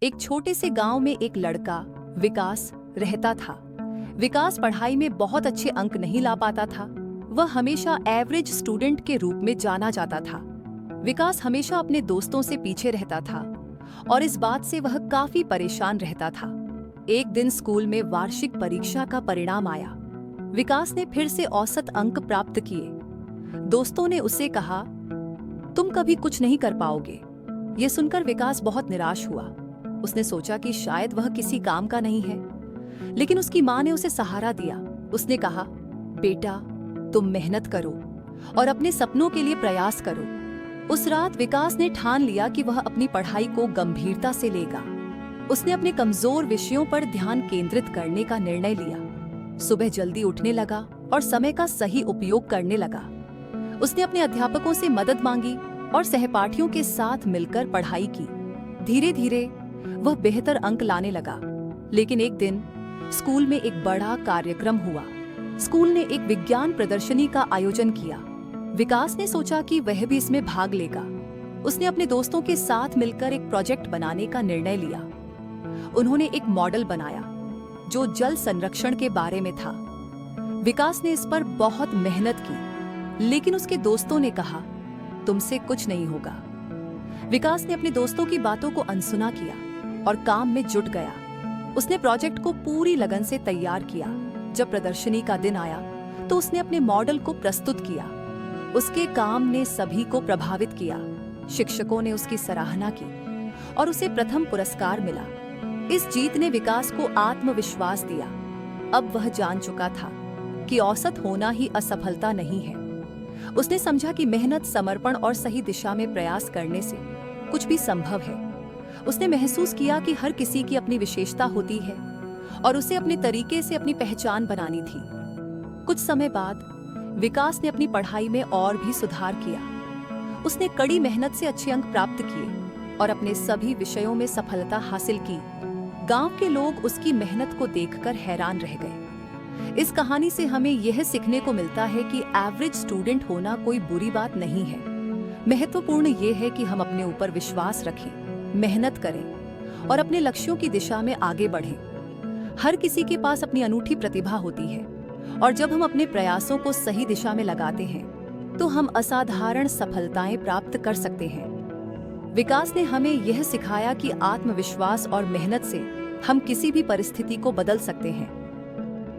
एक छोटे से गांव में एक लड़का विकास रहता था। विकास पढ़ाई में बहुत अच्छे अंक नहीं ला पाता था। वह हमेशा एवरेज स्टूडेंट के रूप में जाना जाता था। विकास हमेशा अपने दोस्तों से पीछे रहता था और इस बात से वह काफी परेशान रहता था। एक दिन स्कूल में वार्षिक परीक्षा का परिणाम आया। विकास ने फिर से औसत अंक प्राप्त किए। दोस्तों ने उससे कहा, तुम कभी कुछ नहीं कर पाओगे। यह सुनकर विकास बहुत निराश हुआ। उसने सोचा कि शायद वह किसी काम का नहीं है, लेकिन उसकी माँ ने उसे सहारा दिया। उसने कहा, बेटा, तुम मेहनत करो और अपने सपनों के लिए प्रयास करो। उस रात विकास ने ठान लिया कि वह अपनी पढ़ाई को गंभीरता से लेगा। उसने अपने कमजोर विषयों पर ध्यान केंद्रित करने का निर्णय लिया। सुबह जल्दी उठने लगा और समय का सही उपयोग करने लगा। उसने अपने अध्यापकों से मदद मांगी और सहपाठियों के साथ मिलकर पढ़ाई की। धीरे धीरे वह बेहतर अंक लाने लगा। लेकिन एक दिन स्कूल में एक बड़ा कार्यक्रम हुआ। स्कूल ने एक विज्ञान प्रदर्शनी का आयोजन किया। विकास ने सोचा कि वह भी इसमें भाग लेगा। उसने अपने दोस्तों के साथ मिलकर एक प्रोजेक्ट बनाने का निर्णय लिया। उन्होंने एक मॉडल बनाया जो जल संरक्षण के बारे में था। विकास ने इस पर बहुत मेहनत की, लेकिन उसके दोस्तों ने कहा, तुमसे कुछ नहीं होगा। विकास ने अपने दोस्तों की बातों को अनसुना किया और काम में जुट गया। उसने प्रोजेक्ट को पूरी लगन से तैयार किया। जब प्रदर्शनी का दिन आया तो उसने अपने मॉडल को प्रस्तुत किया। उसके काम ने सभी को प्रभावित किया। शिक्षकों ने उसकी सराहना की और उसे प्रथम पुरस्कार मिला। इस जीत ने विकास को आत्मविश्वास दिया। अब वह जान चुका था कि औसत होना ही असफलता नहीं है। उसने समझा कि मेहनत, समर्पण और सही दिशा में प्रयास करने से कुछ भी संभव है। उसने महसूस किया कि हर किसी की अपनी विशेषता होती है और उसे अपने तरीके से अपनी पहचान बनानी थी। कुछ समय बाद विकास ने अपनी पढ़ाई में और भी सुधार किया। उसने कड़ी मेहनत से अच्छे अंक प्राप्त किए और अपने सभी विषयों में सफलता हासिल की। गांव के लोग उसकी मेहनत को देखकर हैरान रह गए। इस कहानी से हमें यह सीखने को मिलता है कि एवरेज स्टूडेंट होना कोई बुरी बात नहीं है। महत्वपूर्ण यह है कि हम अपने ऊपर विश्वास रखें, मेहनत करें और अपने लक्ष्यों की दिशा में आगे बढ़ें। हर किसी के पास अपनी अनूठी प्रतिभा होती है और जब हम अपने प्रयासों को सही दिशा में लगाते हैं तो हम असाधारण सफलताएं प्राप्त कर सकते हैं। विकास ने हमें यह सिखाया कि आत्मविश्वास और मेहनत से हम किसी भी परिस्थिति को बदल सकते हैं।